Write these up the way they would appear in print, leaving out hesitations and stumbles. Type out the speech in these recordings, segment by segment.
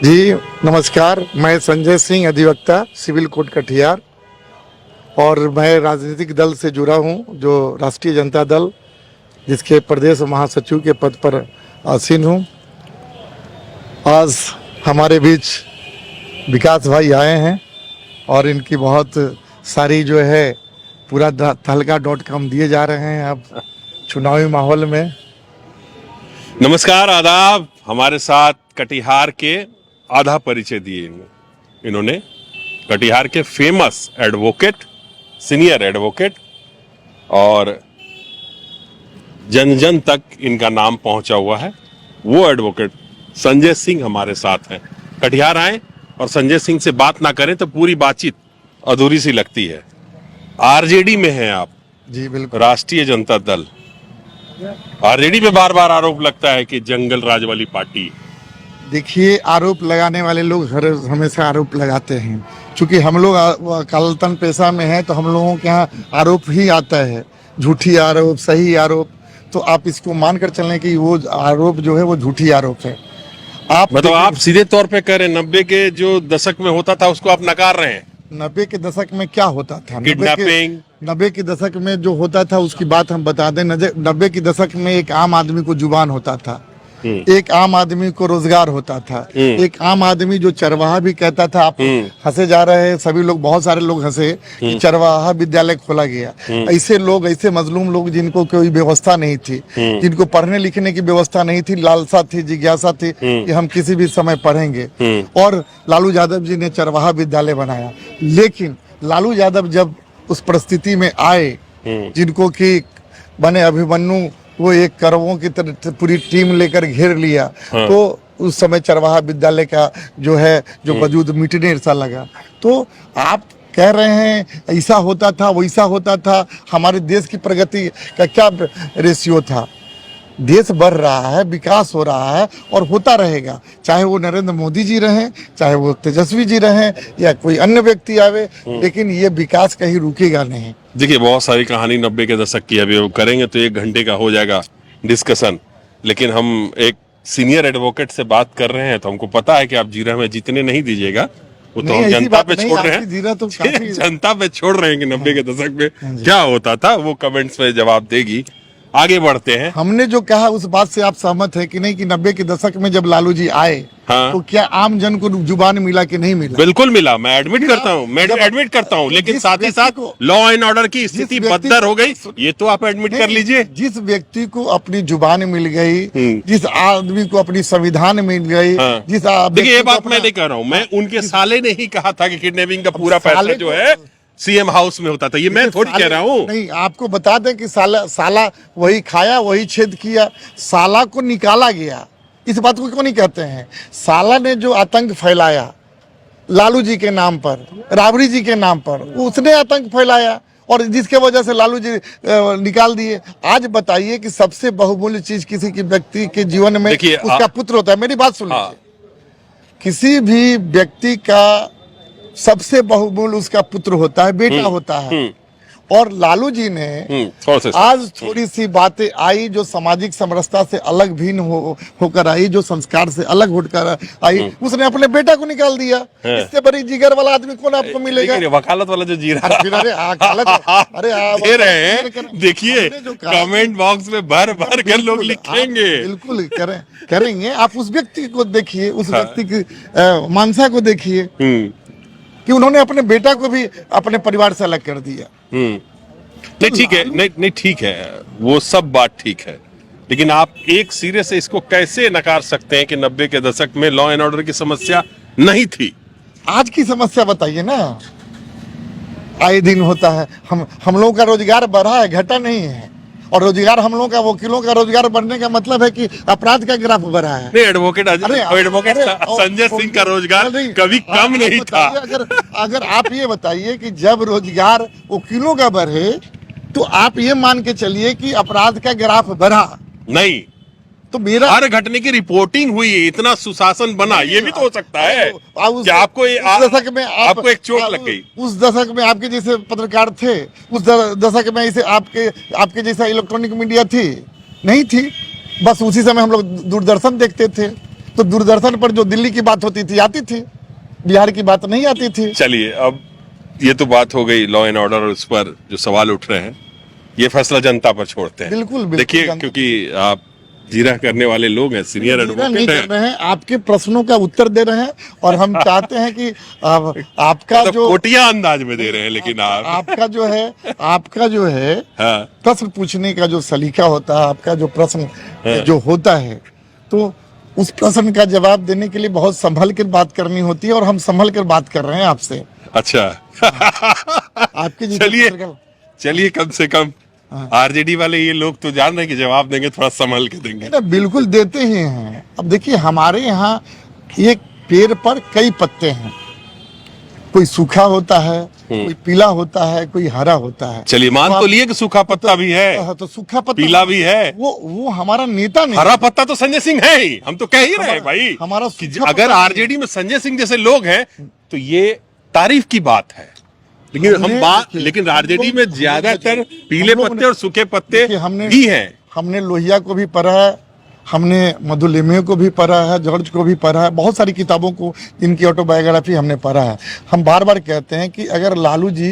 जी नमस्कार, मैं संजय सिंह, अधिवक्ता, सिविल कोर्ट कटिहार। और मैं राजनीतिक दल से जुड़ा हूं, जो राष्ट्रीय जनता दल, जिसके प्रदेश महासचिव के पद पर आसीन हूं। आज हमारे बीच विकास भाई आए हैं और इनकी बहुत सारी जो है पूरा तहलका.com दिए जा रहे हैं अब चुनावी माहौल में। नमस्कार, आदाब। हमारे साथ कटिहार के आधा परिचय दिए इन्होंने। कटिहार के फेमस एडवोकेट, सीनियर एडवोकेट, और जन जन तक इनका नाम पहुंचा हुआ है, वो एडवोकेट संजय सिंह हमारे साथ हैं। कटिहार आए और संजय सिंह से बात ना करें तो पूरी बातचीत अधूरी सी लगती है। आरजेडी में हैं आप? जी बिल्कुल। राष्ट्रीय जनता दल। आरजेडी पे बार बार आरोप लगता है कि जंगल राज वाली पार्टी। देखिए, आरोप लगाने वाले लोग हमेशा आरोप लगाते हैं। चूंकि हम लोग कालतन पेशा में हैं, तो हम लोगों के यहाँ आरोप ही आता है, झूठी आरोप, सही आरोप। तो आप इसको मानकर चलें कि वो आरोप जो है वो झूठी आरोप है। मतलब आप सीधे तौर पे कह रहे हैं 90 के जो दशक में होता था उसको आप नकार रहे हैं? 90 के दशक में क्या होता था? किडनैपिंग। 90 के दशक में जो होता था उसकी बात हम बता दें। 90 के दशक में एक आम आदमी को जुबान होता था, एक आम आदमी को रोजगार होता था, एक आम आदमी जो चरवाहा भी कहता था। आप हंसे जा रहे हैं सभी लोग, बहुत सारे लोग हंसे कि चरवाहा विद्यालय खोला गया। ऐसे लोग, ऐसे मजलूम लोग जिनको कोई व्यवस्था नहीं थी, जिनको पढ़ने लिखने की व्यवस्था नहीं थी, लालसा थी, जिज्ञासा थी कि हम किसी भी समय पढ़ेंगे, और लालू यादव जी ने चरवाहा विद्यालय बनाया। लेकिन लालू यादव जब उस परिस्थिति में आए, जिनको कि बने अभिमन्यु, वो एक कौरवों की तरह पूरी टीम लेकर घेर लिया, तो उस समय चरवाहा विद्यालय का जो है जो वजूद मिटने सा लगा। तो आप कह रहे हैं ऐसा होता था, वैसा होता था, हमारे देश की प्रगति का क्या रेशियो था? देश बढ़ रहा है, विकास हो रहा है और होता रहेगा, चाहे वो नरेंद्र मोदी जी रहें, चाहे वो तेजस्वी जी रहें, या कोई अन्य व्यक्ति आवे, लेकिन ये विकास कहीं रुकेगा नहीं। देखिए, बहुत सारी कहानी 90 के दशक की, अभी वो करेंगे तो 1 घंटे का हो जाएगा डिस्कशन। लेकिन हम एक सीनियर एडवोकेट से बात कर रहे हैं, तो हमको पता है कि आप जीरा में जीतने नहीं दीजिएगा। वो तो हम जनता पे छोड़ रहे हैं, जीरा तो जनता पे छोड़ रहे हैं कि 90 के दशक में क्या होता था, वो कमेंट्स में जवाब देगी। आगे बढ़ते हैं। हमने जो कहा उस बात से आप सहमत है कि नहीं, कि 90 के दशक में जब लालू जी आए, हाँ, तो क्या आम जन को जुबान मिला कि नहीं मिला? बिल्कुल मिला, मैं एडमिट करता हूँ, लेकिन साथ ही साथ लॉ एंड ऑर्डर की स्थिति बदतर हो गई, ये तो आप एडमिट कर लीजिए। जिस व्यक्ति को अपनी जुबान मिल गई, जिस आदमी को अपनी संविधान मिल गई, जिस देखिए, ये बात मैं नहीं कह रहा हूँ, मैं उनके साले ने ही कहा था कि किडनैपिंग का पूरा पैसा जो है सीएम हाउस में होता था, ये मैं थोड़ी कह रहा हूँ। नहीं, आपको बता दें कि साला वही खाया, वही छेद किया, साला को निकाला गया। इस बात को क्यों नहीं कहते हैं? साला ने जो आतंक फैलाया लालू जी के नाम पर, राबड़ी जी के नाम पर, उसने आतंक फैलाया, और जिसके वजह से लालू जी निकाल दिए। आज बताइए कि सबसे बहुमूल्य चीज किसी की व्यक्ति के जीवन में उसका पुत्र होता है। मेरी बात सुन लीजिए, किसी भी व्यक्ति का सबसे बहुमूल्य उसका पुत्र होता है, बेटा होता है। और लालू जी ने आज थोड़ी सी बातें आई जो सामाजिक समरसता से अलग भिन्न होकर आई, जो संस्कार से अलग होकर आई, उसने अपने बेटा को निकाल दिया। इससे बड़ी जिगर वाला आदमी कौन आपको मिलेगा? वकालत वाला जो जी रहा अरे दे रहे हैं, देखिए कमेंट बॉक्स में भर भर कर लोग लिखेंगे। बिल्कुल करेंगे। आप उस व्यक्ति को देखिए, उस व्यक्ति की मानसा को देखिए कि उन्होंने अपने बेटा को भी अपने परिवार से अलग कर दिया। नहीं ठीक है, नहीं ठीक है, वो सब बात ठीक है, लेकिन आप एक सिरे से इसको कैसे नकार सकते हैं कि 90 के दशक में लॉ एंड ऑर्डर की समस्या नहीं थी? आज की समस्या बताइए ना। आए दिन होता है, हम लोगों का रोजगार बढ़ा है, घटा नहीं है। और रोजगार हम लोगों का, वकीलों का रोजगार बढ़ने का मतलब है कि अपराध का ग्राफ बढ़ा है। नहीं, एडवोकेट संजय सिंह का रोजगार कभी कम नहीं था। अगर आप ये बताइए कि जब रोजगार वकीलों का बढ़े, तो आप ये मान के चलिए कि अपराध का ग्राफ बढ़ा नहीं, तो मेरा हर घटने की रिपोर्टिंग हुई, इतना सुशासन बना, ये भी तो हो सकता है कि आपको दशक में आपको एक चोट लग गई। उस दशक में आपके जैसे पत्रकार थे, उस दशक में ऐसे आपके जैसा इलेक्ट्रॉनिक मीडिया थी नहीं थी? बस उसी समय हम लोग दूरदर्शन देखते थे, तो दूरदर्शन पर जो दिल्ली की बात होती थी आती थी, बिहार की बात नहीं आती थी। चलिए, अब ये तो बात हो गई लॉ एंड ऑर्डर और उस पर जो सवाल उठ रहे हैं, ये फैसला जनता पर छोड़ते हैं। बिल्कुल, बिल्कुल देखिए, जनता- क्योंकि आप जीरा करने वाले लोग हैं, सीनियर जीरा नहीं एडवोकेट कर हैं, रहे हैं, आपके प्रश्नों का उत्तर दे रहे हैं और हम चाहते हैं कि आपका मतलब जो कोटिया अंदाज में दे रहे हैं, लेकिन आप आपका जो है हाँ, प्रश्न पूछने का जो सलीका होता है, आपका जो प्रश्न जो होता है, तो उस प्रश्न का जवाब देने के लिए बहुत संभल कर बात करनी होती है और हम संभल कर बात कर रहे हैं आपसे। अच्छा आपके जितने चलिए पत्रकार- चलिए, कम से कम आरजेडी वाले ये लोग तो जान रहे हैं कि जवाब देंगे थोड़ा संभल के देंगे। ना बिल्कुल देते ही हैं। अब देखिए, हमारे यहाँ एक पेड़ पर कई पत्ते हैं, कोई सूखा होता है, कोई पीला होता है, कोई हरा होता है। चलिए, मान तो आप- लिए कि सूखा पत्ता भी है, तो सूखा पत्ता पीला भी है, वो हमारा नेता नहीं। हरा पत्ता तो संजय सिंह है ही, हम तो कह ही रहे हैं भाई। हमारा कि सूखा अगर पत्ता आरजेडी में संजय सिंह जैसे लोग हैं तो ये तारीफ की बात है, लेकिन लेकिन आरजेडी में ज्यादातर पीले पत्ते और सूखे पत्ते देखिए, हमने भी हैं। हमने लोहिया को भी पढ़ा है, हमने मधुलिमय को भी पढ़ा है, जॉर्ज को भी पढ़ा है, बहुत सारी किताबों को इनकी ऑटोबायोग्राफी हमने पढ़ा है। हम बार बार कहते हैं कि अगर लालू जी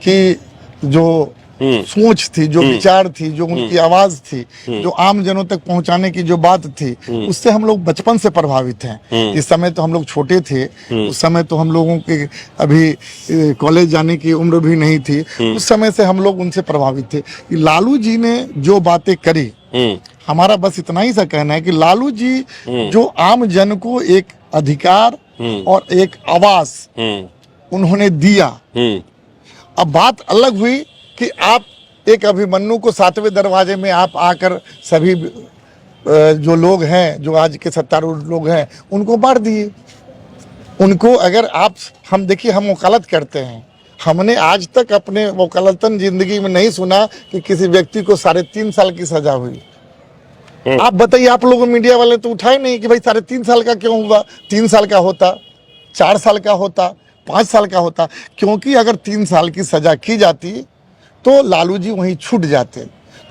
की जो सोच थी, जो विचार थी, जो उनकी आवाज थी, जो आम जनों तक पहुंचाने की जो बात थी, उससे हम लोग बचपन से प्रभावित हैं। इस समय तो हम लोग छोटे थे, उस समय तो हम लोगों के अभी कॉलेज जाने की उम्र भी नहीं थी, उस समय से हम लोग उनसे प्रभावित थे। कि लालू जी ने जो बातें करी, हमारा बस इतना ही सा कहना है कि लालू जी जो आम जन को एक अधिकार और एक आवाज उन्होंने दिया। अब बात अलग हुई कि आप एक अभिमन्यु को 7वें दरवाजे में आप आकर सभी जो लोग हैं, जो आज के सत्तारूढ़ लोग हैं, उनको मार दिए। उनको अगर आप हम देखिए, हम वकालत करते हैं, हमने आज तक अपने वकालतन जिंदगी में नहीं सुना कि किसी व्यक्ति को 3.5 साल की सजा हुई। आप बताइए, आप लोग मीडिया वाले तो उठाए नहीं कि भाई 3.5 साल का क्यों हुआ, 3 साल का होता, 4 साल का होता, 5 साल का होता। क्योंकि अगर 3 साल की सजा की जाती तो लालू जी वहीं छूट जाते,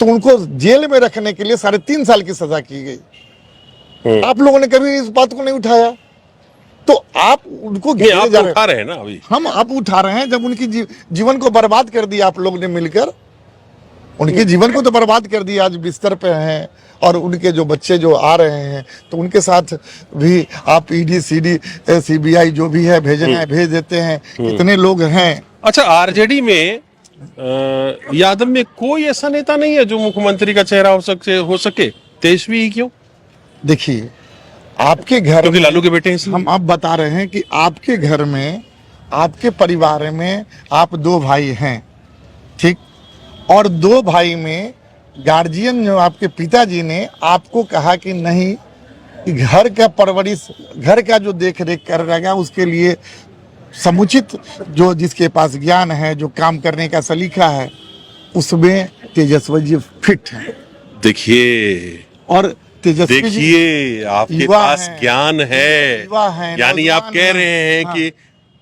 तो उनको जेल में रखने के लिए 3.5 साल की सजा की गई। आप लोगों ने कभी इस बात को नहीं उठाया, तो आप उनको आप तो उठा रहे हैं ना अभी। हम आप उठा रहे हैं, जब उनकी जीवन को बर्बाद कर दिया आप लोग ने मिलकर, उनके जीवन को तो बर्बाद कर दिया। आज बिस्तर पे हैं और उनके जो बच्चे जो आ रहे हैं, तो उनके साथ भी आप ईडी सीडी सीबीआई जो भी है भेजना है भेज देते हैं। कितने लोग हैं। अच्छा, आरजेडी में यादव में कोई ऐसा नेता नहीं है जो मुख्यमंत्री का चेहरा हो सके? तेजस्वी ही क्यों? देखिए, आपके घर क्योंकि लालू के बेटे हैं। हम अब बता रहे हैं कि आपके घर में, आपके परिवार में आप 2 भाई हैं, ठीक, और 2 भाई में गार्जियन जो आपके पिताजी ने आपको कहा कि नहीं, कि घर का परवरिश, घर का जो देख रेख कर रहेगा उसके लिए समुचित जो जिसके पास ज्ञान है, जो काम करने का सलीका है, उसमें तेजस्वी जी फिट है। देखिए, और तेजस्वी जी देखिए, आपके पास ज्ञान है, यानी आप कह रहे हैं कि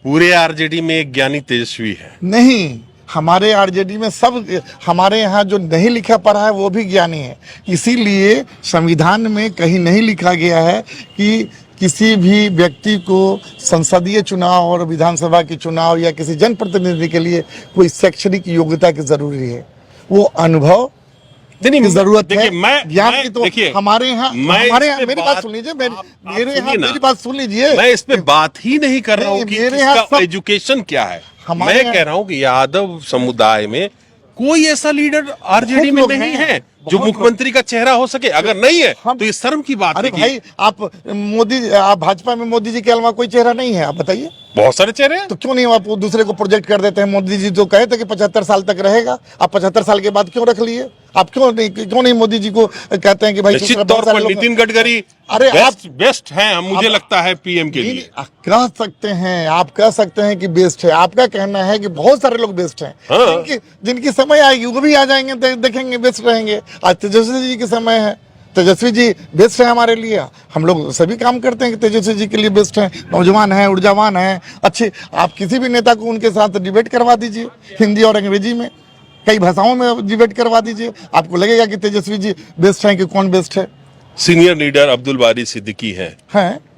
पूरे आरजेडी में एक ज्ञानी तेजस्वी है? नहीं, हमारे आरजेडी में सब, हमारे यहाँ जो नहीं लिखा पढ़ा है वो भी ज्ञानी है। इसीलिए संविधान में कहीं नहीं लिखा गया है कि किसी भी व्यक्ति को संसदीय चुनाव और विधानसभा के चुनाव या किसी जनप्रतिनिधि के लिए कोई शैक्षणिक योग्यता की जरूरी है। वो अनुभव की जरूरत है, ज्ञान की। तो हमारे यहाँ मेरी बात सुन लीजिए, मेरे यहाँ मेरी बात सुन लीजिए। मैं इस पे बात ही नहीं कर रहा हूँ कि इसका एजुकेशन क्या है। मैं कह रहा हूँ कि यादव समुदाय में कोई ऐसा लीडर आरजेडी में नहीं है जो मुख्यमंत्री का चेहरा हो सके। अगर नहीं है तो ये शर्म की बात है। अरे भाई, आप भाजपा में मोदी जी के अलावा कोई चेहरा नहीं है, आप बताइए। बहुत सारे चेहरे हैं, तो क्यों नहीं आप दूसरे को प्रोजेक्ट कर देते हैं? मोदी जी तो कहे थे कि 75 साल तक रहेगा, आप 75 साल के बाद क्यों रख लिए? आप क्यों नहीं मोदी जी को कहते हैं कि भाई निश्चित तौर पर नितिन गडकरी अरे आप बेस्ट हैं, मुझे लगता है पीएम के लिए। कह सकते हैं, आप कह सकते हैं कि बेस्ट है, आपका कहना है कि बहुत सारे लोग बेस्ट हैं। जिनकी समय आएगी वो भी आ जाएंगे, देखेंगे बेस्ट रहेंगे। आज तेजस्वी जी के समय है, तेजस्वी जी बेस्ट है हमारे लिए। हम लोग सभी काम करते हैं कि तेजस्वी जी के लिए बेस्ट है, नौजवान है, ऊर्जावान है, अच्छे। आप किसी भी नेता को उनके साथ डिबेट करवा दीजिए, हिंदी और अंग्रेजी में, कई भाषाओं में डिबेट करवा दीजिए, आपको लगेगा कि तेजस्वी जी बेस्ट हैं कि कौन बेस्ट है। सीनियर लीडर अब्दुल बारी सिद्दीकी हैं,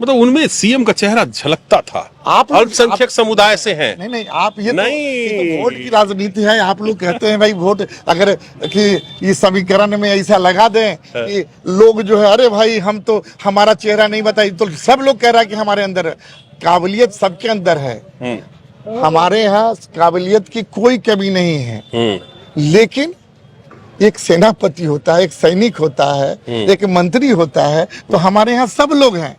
मतलब उनमें सीएम का चेहरा झलकता था। आप अल्पसंख्यक समुदाय से हैं। नहीं आप ये नहीं। ये तो वोट की राजनीति है। आप लोग कहते हैं भाई वोट अगर कि इस समीकरण में ऐसा लगा दें कि लोग जो है अरे भाई हम तो हमारा चेहरा नहीं बताई, तो सब लोग कह रहा है कि हमारे अंदर काबिलियत सबके अंदर है। हमारे यहाँ काबिलियत की कोई कमी नहीं है, लेकिन एक सेनापति होता है, एक सैनिक होता है, एक मंत्री होता है, तो हमारे यहाँ सब लोग हैं।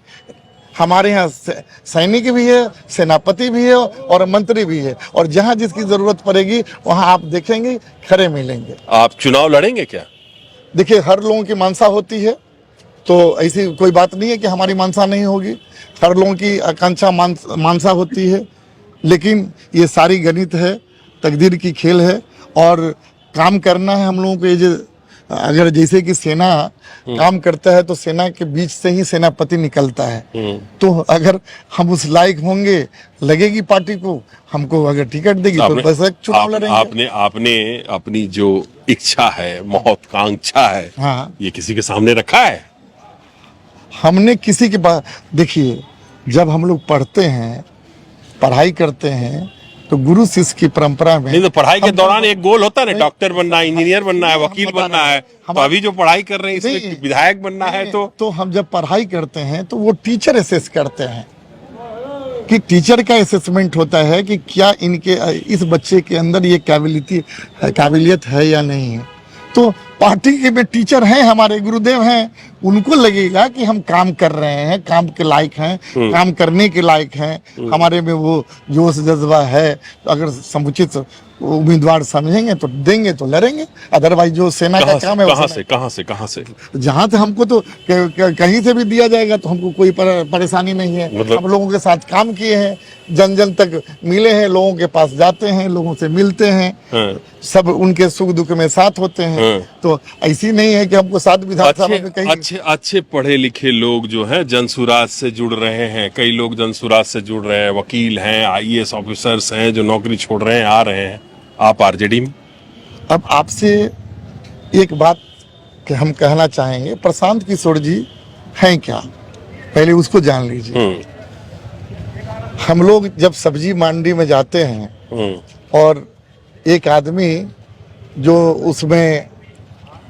हमारे यहाँ सैनिक भी है, सेनापति भी है और मंत्री भी है, और जहाँ जिसकी जरूरत पड़ेगी वहाँ आप देखेंगे खड़े मिलेंगे। आप चुनाव लड़ेंगे क्या? देखिए हर लोगों की मानसा होती है, तो ऐसी कोई बात नहीं है कि हमारी मानसा नहीं होगी। हर लोगों की आकांक्षा मानसा होती है, लेकिन ये सारी गणित है, तकदीर की खेल है, और काम करना है हम लोगों को। ये जो अगर जैसे कि सेना काम करता है तो सेना के बीच से ही सेनापति निकलता है, तो अगर हम उस लायक होंगे, लगेगी पार्टी को, हमको अगर टिकट देगी तो बस एक चुनाव लड़ेंगे। आपने अपनी जो इच्छा है, महत्वाकांक्षा है, हाँ, ये किसी के सामने रखा है? हमने किसी के पास, देखिए जब हम लोग पढ़ते हैं, पढ़ाई करते हैं, तो गुरु शिष्य की परंपरा में नहीं, तो पढ़ाई के दौरान एक गोल होता है ना, डॉक्टर बनना है, इंजीनियर बनना है, वकील बनना है। तो अभी जो पढ़ाई कर रहे हैं इसमें विधायक बनना है, तो हम जब पढ़ाई करते हैं तो वो टीचर असेस करते हैं कि टीचर का असेसमेंट होता है कि क्या इनके इस बच्चे के अंदर ये काबिलियत है या नहीं है। तो पार्टी के में टीचर हैं, हमारे गुरुदेव हैं, उनको लगेगा कि हम काम कर रहे हैं, काम के लायक हैं, काम करने के लायक हैं, हमारे में वो जोश जज्बा है। तो अगर समुचित उम्मीदवार समझेंगे तो देंगे, तो लड़ेंगे। अदरवाइज जो सेना का काम है कहाँ से जहाँ से हमको तो कहीं से भी दिया जाएगा तो हमको कोई परेशानी नहीं है। मतलब हम लोगों के साथ काम किए हैं, जन जन तक मिले हैं, लोगों के पास जाते हैं, लोगों से मिलते हैं, सब उनके सुख दुख में साथ होते हैं। तो ऐसी नहीं है कि हमको साथ विधानसभा में कहीं अच्छे पढ़े लिखे लोग जो हैं जनसुराज से जुड़ रहे हैं, कई लोग जनसुराज से जुड़ रहे हैं, वकील हैं, आईएएस ऑफिसर्स हैं जो नौकरी छोड़ रहे हैं, आ रहे हैं। आप आरजेडी में? अब आपसे एक बात कि हम कहना चाहेंगे, प्रशांत किशोर जी हैं क्या, पहले उसको जान लीजिए। हम लोग जब सब्जी मंडी में जाते हैं और एक आदमी जो उसमें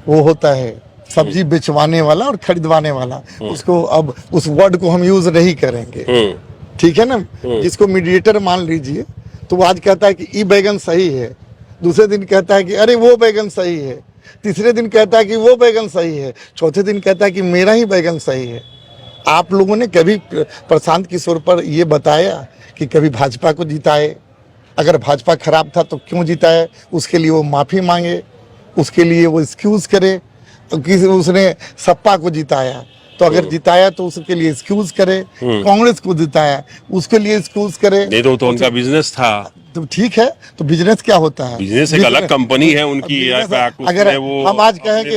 वो होता है सब्जी बेचवाने वाला और खरीदवाने वाला, उसको अब उस वर्ड को हम यूज नहीं करेंगे, ठीक है ना। जिसको मीडिएटर मान लीजिए, तो वो आज कहता है कि ई बैगन सही है, दूसरे दिन कहता है कि अरे वो बैगन सही है, तीसरे दिन कहता है कि वो बैगन सही है, चौथे दिन कहता है कि मेरा ही बैगन सही है। आप लोगों ने कभी प्रशांत किशोर पर ये बताया कि कभी भाजपा को जिताए? अगर भाजपा खराब था तो क्यों जिताए? उसके लिए वो माफी मांगे, उसके लिए वो एक्सक्यूज करे। उसने सपा को जिताया, तो अगर जिताया तो उसके लिए एक्सक्यूज करे। कांग्रेस को जिताया, उसके लिए एक्सक्यूज करे। नहीं तो उनका बिजनेस था, तो ठीक है। तो बिजनेस क्या होता है? बिजनेस एक अलग कंपनी है उनकी। अगर हम आज कहेंगे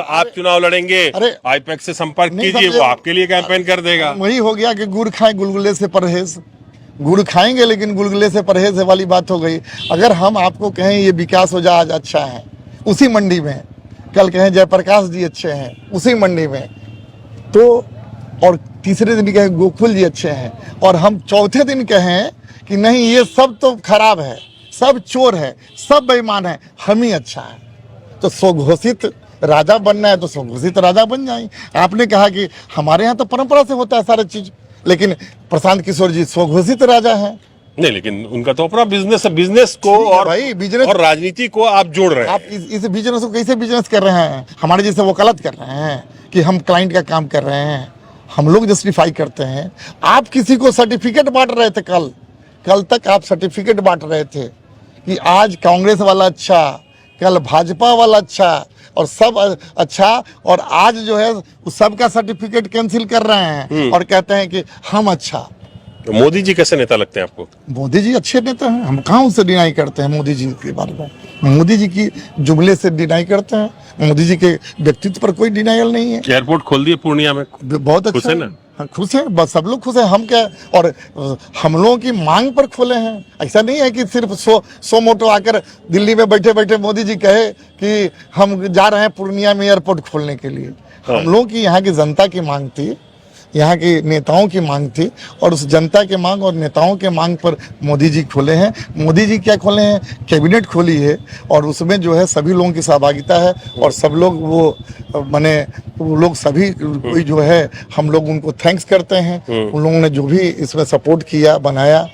आप चुनाव लड़ेंगे, आईपैक से संपर्क कीजिए, वो आपके लिए कैंपेन कर देगा। वही हो गया कि गुड़ खाए गुलगुले से परहेज, गुड़ खाएंगे लेकिन गुलगुले से परहेज वाली बात हो गई। अगर हम आपको कहें ये विकास हो जा आज अच्छा है उसी मंडी में, कल कहें जयप्रकाश जी अच्छे हैं उसी मंडी में, तो और तीसरे दिन कहें गोकुल जी अच्छे हैं, और हम चौथे दिन कहें कि नहीं ये सब तो खराब है, सब चोर है, सब बेईमान है, हम ही अच्छा है। तो स्वघोषित राजा बनना है तो स्वघोषित राजा बन जाए। आपने कहा कि हमारे यहाँ तो परंपरा से होता है सारी चीज, लेकिन प्रशांत किशोर जी स्वघोषित राजा हैं। नहीं, लेकिन उनका तो अपना बिजनेस है। बिजनेस को और भाई बिजनेस और राजनीति को आप जोड़ रहे हैं। आप इस बिजनेस को कैसे बिजनेस कर रहे हैं? हमारे जैसे वकालत कर रहे हैं कि हम क्लाइंट का काम कर रहे हैं, हम लोग जस्टिफाई करते हैं। आप किसी को सर्टिफिकेट बांट रहे थे, कल तक आप सर्टिफिकेट बांट रहे थे कि आज कांग्रेस वाला अच्छा, कल भाजपा वाला अच्छा, और सब अच्छा, और आज जो है सबका सर्टिफिकेट कैंसिल कर रहे हैं और कहते हैं कि हम अच्छा। तो मोदी जी कैसे नेता लगते हैं आपको? मोदी जी अच्छे नेता हैं, हम कहाँ उनसे डिनाई करते हैं मोदी जी के बारे में। मोदी जी की जुमले से डिनाई करते हैं, मोदी जी के व्यक्तित्व पर कोई डिनाइल नहीं है। एयरपोर्ट खोल दिए पूर्णिया में, बहुत अच्छा है, हाँ, खुश हैं, बस सब लोग खुश हैं। हम क्या, और हम लोगों की मांग पर खोले हैं। ऐसा नहीं है कि सिर्फ सो मोटो आकर दिल्ली में बैठे बैठे मोदी जी कहे कि हम जा रहे हैं पूर्णिया में एयरपोर्ट खोलने के लिए। हम लोगों की, यहाँ की जनता की मांग थी, यहाँ के नेताओं की मांग थी, और उस जनता के मांग और नेताओं के मांग पर मोदी जी खोले हैं। मोदी जी क्या खोले हैं, कैबिनेट खोली है, और उसमें जो है सभी लोगों की सहभागिता है, और सब लोग वो माने वो लोग सभी कोई जो है, हम लोग उनको थैंक्स करते हैं। उन लोगों ने जो भी इसमें सपोर्ट किया, बनाया,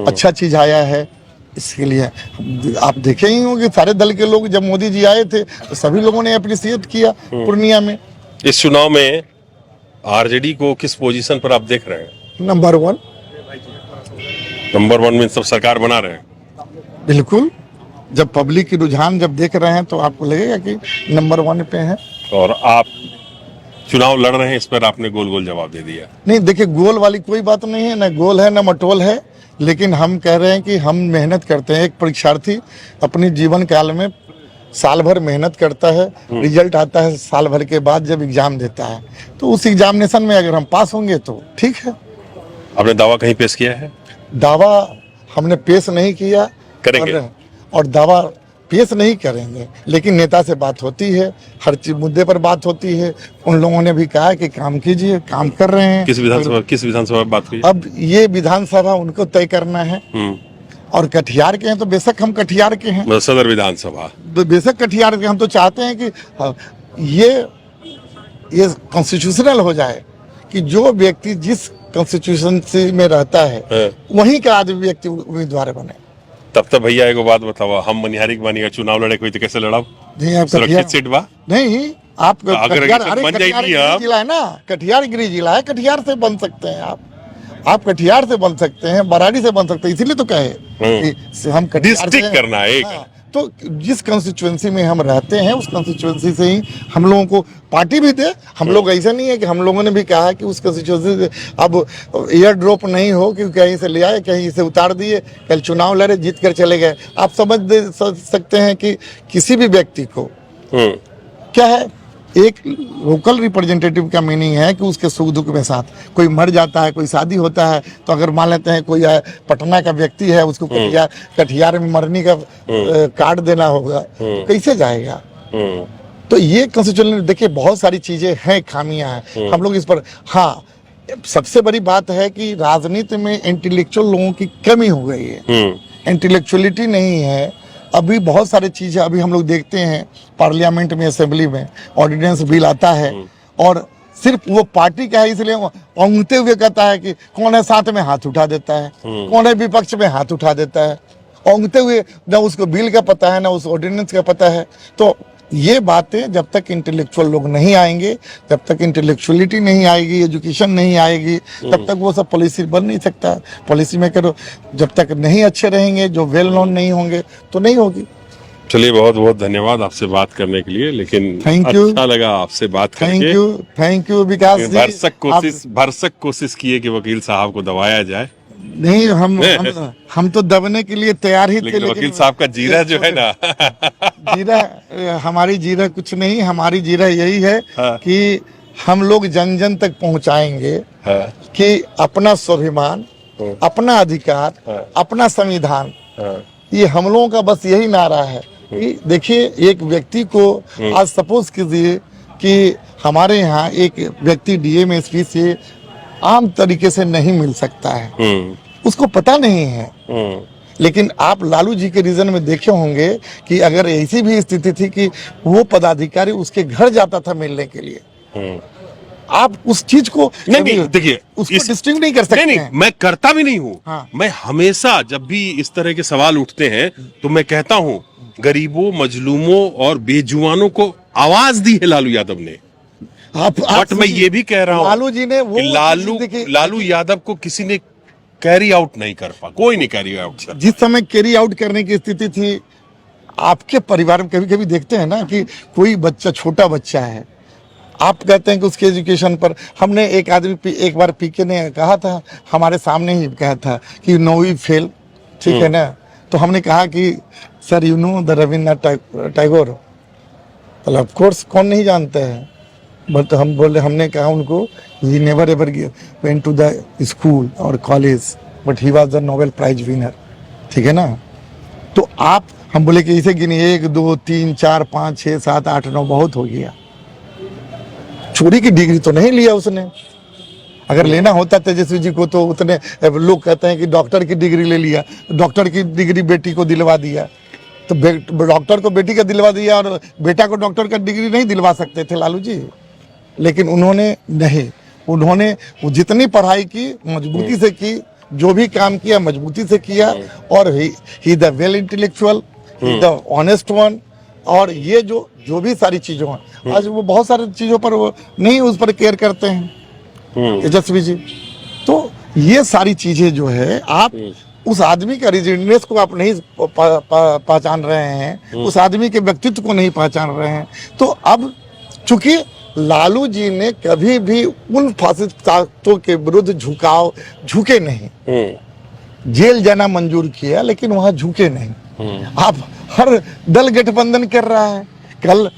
अच्छा चीज आया है। इसके लिए आप देखे ही होंगे, सारे दल के लोग जब मोदी जी आए थे तो सभी लोगों ने अप्रिशिएट किया पूर्णिया में। इस चुनाव में आरजेडी को किस पोजीशन पर आप देख रहे हैं? नंबर 1। नंबर 1 में सब सरकार बना रहे हैं? बिल्कुल, जब पब्लिक की रुझान जब देख रहे हैं तो आपको लगेगा कि नंबर 1 पे है। और आप चुनाव लड़ रहे हैं, इस पर आपने गोल गोल जवाब दे दिया। नहीं, देखिए, गोल वाली कोई बात नहीं है, ना गोल है ना मटोल है, लेकिन हम कह रहे हैं कि हम मेहनत करते हैं। एक परीक्षार्थी अपने जीवन काल में साल भर मेहनत करता है, रिजल्ट आता है साल भर के बाद जब एग्जाम देता है, तो उस एग्जामिनेशन में अगर हम पास होंगे तो ठीक है। आपने दावा कहीं पेश किया है? दावा हमने पेश नहीं किया, करेंगे। और दावा पेश नहीं करेंगे, लेकिन नेता से बात होती है, हर चीज मुद्दे पर बात होती है। उन लोगों ने भी कहा कि काम कीजिए, काम कर रहे हैं। किस विधानसभा में बात हुई? अब ये विधानसभा उनको तय करना है, और कटिहार के हैं तो बेशक हम कटिहार के हैं, मतलब सदर विधानसभा, तो बेशक कटिहार के। हम तो चाहते हैं कि ये कॉन्स्टिट्यूशनल हो जाए, कि जो व्यक्ति जिस कॉन्स्टिट्यूशनसी में रहता है वहीं का आदमी व्यक्ति उम्मीदवार बने। तब भैया एगो बात बताओ, हम मनिहारी के बानी का चुनाव लड़े कोई तो कैसे लड़ाओ? नहीं, आप सुरक्षित सीट बा? नहीं, आप अगर कटिहार, बन कटिहार जाएगी गृह जिला है ना, कटिहार गृह जिला है, कटिहार से बन सकते हैं आप कटिहार से बन सकते हैं, बराड़ी से बन सकते हैं, इसीलिए तो कहे कि हम कटिहार से डिस्ट्रिक्ट करना है एक। हाँ, तो जिस कंस्टिट्यूएंसी में हम रहते हैं उस कंस्टिट्यूएंसी से ही हम लोगों को पार्टी भी दे। हम लोग ऐसा नहीं है कि हम लोगों ने भी कहा कि उस कंस्टिट्यूएंसी से अब एयर ड्रॉप नहीं हो कि कहीं से ले आए, कहीं से उतार दिए, कल चुनाव लड़े, जीत कर चले गए। आप समझ सकते हैं कि किसी भी व्यक्ति को क्या है, एक लोकल रिप्रेजेंटेटिव का मीनिंग है कि उसके सुख दुख में साथ, कोई मर जाता है, कोई शादी होता है, तो अगर मान लेते हैं कोई पटना का व्यक्ति है, उसको कटिहार में मरने का कार्ड देना होगा, कैसे जाएगा? तो ये कॉन्स्टिट्यूशन, देखिए बहुत सारी चीजें हैं, खामियां हैं, हम लोग इस पर। हाँ, सबसे बड़ी बात है कि राजनीति में इंटेलेक्चुअल लोगों की कमी हो गई है, इंटेलेक्चुअलिटी नहीं है। अभी बहुत सारी चीजें अभी हम लोग देखते हैं पार्लियामेंट में, असेंबली में ऑर्डिनेंस बिल आता है, और सिर्फ वो पार्टी का है इसलिए औंगते हुए कहता है कि कौन है साथ में हाथ उठा देता है, कौन है विपक्ष में हाथ उठा देता है, औंगते हुए, ना उसको बिल का पता है ना उस ऑर्डिनेंस का पता है। तो ये बातें जब तक इंटेलेक्चुअल लोग नहीं आएंगे, जब तक इंटेलेक्चुअलिटी नहीं आएगी, एजुकेशन नहीं आएगी, तब तक वो सब पॉलिसी बन नहीं सकता। पॉलिसी मेकर जब तक नहीं अच्छे रहेंगे, जो वेल नोन नहीं होंगे, तो नहीं होगी। चलिए, बहुत बहुत धन्यवाद आपसे बात करने के लिए, लेकिन थैंक यू, अच्छा लगा आपसे बात करके। थैंक यू विकास जी। भरसक कोशिश किए कि वकील साहब को दबाया जाए। नहीं, हम तो दबने के लिए तैयार ही थे, लेकिन वकील साहब का जीरा जो है ना जीरा, हमारी जीरा कुछ नहीं, हमारी जीरा यही है कि हम लोग जन जन तक पहुंचाएंगे कि अपना स्वाभिमान, अपना अधिकार, अपना संविधान, ये हम लोगों का बस यही नारा है। कि देखिए, एक व्यक्ति को आज सपोज कीजिए कि हमारे यहाँ एक व्यक्ति डीएम एसपी से आम तरीके से नहीं मिल सकता है, उसको पता नहीं है। लेकिन आप लालू जी के रीजन में देखे होंगे कि अगर ऐसी भी स्थिति थी कि वो पदाधिकारी उसके घर जाता था मिलने के लिए, आप उस चीज को नहीं देखिए, उसको डिस्टिंग नहीं कर सकते। नहीं, मैं करता भी नहीं हूँ। हाँ। मैं हमेशा जब भी इस तरह के सवाल उठते हैं तो मैं कहता हूँ, गरीबों, मजलूमों और बेजुबानों को आवाज दी है लालू यादव ने। बट मैं ये भी कह रहा हूँ, लालू जी ने वो लालू यादव को किसी ने कैरी आउट नहीं कर पा, कोई नहीं कैरी आउट कर। जिस समय कैरी आउट करने की स्थिति थी, आपके परिवार में कभी कभी देखते हैं ना कि कोई बच्चा, छोटा बच्चा है, आप कहते हैं कि उसके एजुकेशन पर, हमने एक आदमी एक बार पीके ने कहा था, हमारे सामने ही कहा था कि 9वीं फेल, ठीक है ना, तो हमने कहा कि sir you know the Rabindranath Tagore, of course कौन नहीं जानते हैं। बट हम बोले, हमने कहा उनको, he never ever went to the school और college, but he was the Nobel prize winner. ठीक है ना? तो आप, हम बोले कि इसे गिनिए 1 2 3 4 5 6 7 8 9, बहुत हो गया। चोरी की डिग्री तो नहीं लिया उसने। अगर लेना होता तेजस्वी जी को तो उतने लोग कहते हैं कि डॉक्टर की डिग्री ले लिया, डॉक्टर की डिग्री बेटी को दिलवा दिया, तो डॉक्टर को बेटी का दिलवा दिया और बेटा को डॉक्टर का डिग्री नहीं दिलवा सकते थे लालू जी? लेकिन उन्होंने नहीं, उन्होंने जितनी पढ़ाई की मजबूती से की, जो भी काम किया मजबूती से किया, और he the well intellectual, he the honest one. और ये जो भी सारी चीजों हैं, आज वो बहुत सारी चीजों पर वो नहीं उस पर केयर करते हैं तेजस्वी जी। तो ये सारी चीजें जो है, आप उस आदमी का रिजिडनेस को आप नहीं पहचान रहे हैं, उस आदमी के व्यक्तित्व को नहीं पहचान रहे हैं। तो अब चूंकि लालू जी ने कभी भी उन फासिस्ट ताकतों के विरुद्ध झुके नहीं, जेल जाना मंजूर किया लेकिन वहां झुके नहीं। आप हर दल गठबंधन कर रहा है। कल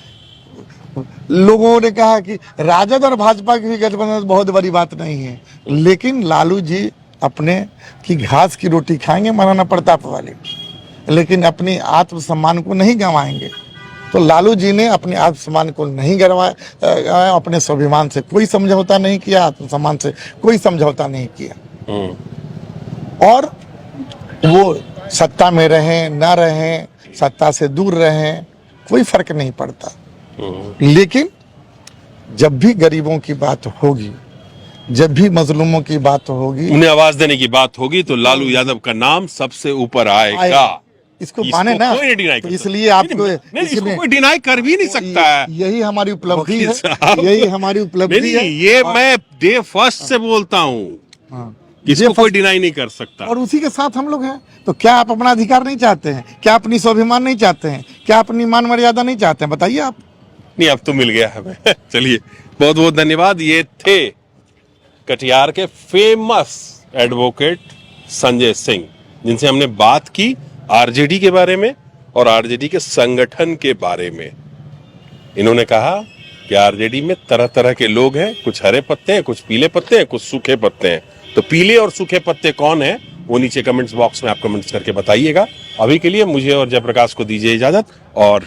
लोगों ने कहा कि राजद और भाजपा की भी गठबंधन बहुत बड़ी बात नहीं है, लेकिन लालू जी अपने की घास की रोटी खाएंगे महाराणा प्रताप वाले, लेकिन अपनी आत्मसम्मान को नहीं गंवाएंगे। तो लालू जी ने अपने आत्मसम्मान को नहीं गंवाया, अपने स्वाभिमान से कोई समझौता नहीं किया, आत्मसम्मान से कोई समझौता नहीं किया। और वो सत्ता में रहें न रहें, सत्ता से दूर रहें, कोई फर्क नहीं पड़ता। लेकिन जब भी गरीबों की बात होगी, जब भी मजलूमों की बात होगी, उन्हें आवाज देने की बात होगी, तो लालू यादव का नाम सबसे ऊपर आएगा। इसको माने ना, कोई नहीं डिनाई तो कर इसलिए सकता। आपको नहीं, इसको कोई डिनाई कर भी नहीं सकता है। यही हमारी उपलब्धि है, साहब, यही हमारी उपलब्धि है। ये मैं डे फर्स्ट से बोलता हूँ, इसको कोई डिनाई नहीं कर सकता। और उसी के साथ हम लोग हैं। तो क्या आप अपना अधिकार नहीं चाहते हैं? क्या अपनी स्वाभिमान नहीं चाहते हैं? क्या अपनी मान मर्यादा नहीं चाहते हैं? बताइए आप। नहीं, अब तो मिल गया हमें। चलिए, बहुत बहुत धन्यवाद। ये थे कटिहार के फेमस एडवोकेट संजय सिंह, जिनसे हमने बात की आरजेडी के बारे में और आरजेडी के संगठन के बारे में। इन्होंने कहा कि आरजेडी में तरह तरह के लोग हैं, कुछ हरे पत्ते हैं, कुछ पीले पत्ते हैं, कुछ सूखे पत्ते हैं। तो पीले और सूखे पत्ते कौन है, वो नीचे कमेंट्स बॉक्स में आप कमेंट्स करके बताइएगा। अभी के लिए मुझे और जयप्रकाश को दीजिए इजाजत। और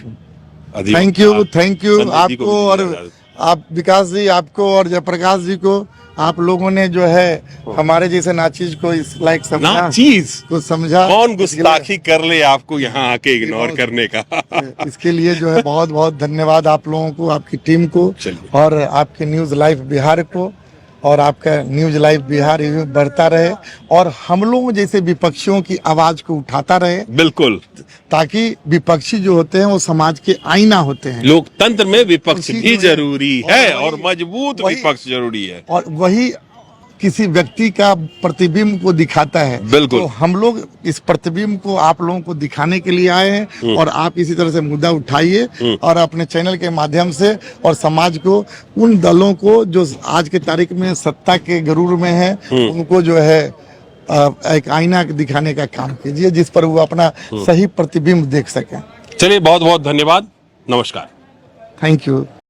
थैंक यू आपको और आप विकास जी, आपको और जयप्रकाश जी को, आप लोगों ने जो है हमारे जैसे नाचीज को इस लायक समझा, नाचीज को समझा। कौन गुस्ताखी कर ले आपको यहाँ आके इग्नोर करने का। इसके लिए जो है बहुत बहुत धन्यवाद आप लोगों को, आपकी टीम को, और आपके न्यूज लाइव बिहार को। और आपका न्यूज लाइव बिहार यूं बढ़ता रहे और हम लोगों जैसे विपक्षियों की आवाज को उठाता रहे। बिल्कुल, ताकि विपक्षी जो होते हैं वो समाज के आईना होते हैं। लोकतंत्र में विपक्ष भी जरूरी है और मजबूत विपक्ष जरूरी है, और वही किसी व्यक्ति का प्रतिबिंब को दिखाता है। बिल्कुल। तो हम लोग इस प्रतिबिंब को आप लोगों को दिखाने के लिए आए हैं, और आप इसी तरह से मुद्दा उठाइए और अपने चैनल के माध्यम से, और समाज को, उन दलों को जो आज के तारीख में सत्ता के गरूर में है, उनको जो है एक आईना दिखाने का काम कीजिए, जिस पर वो अपना सही प्रतिबिंब देख सकें। चलिए, बहुत बहुत धन्यवाद, नमस्कार, थैंक यू।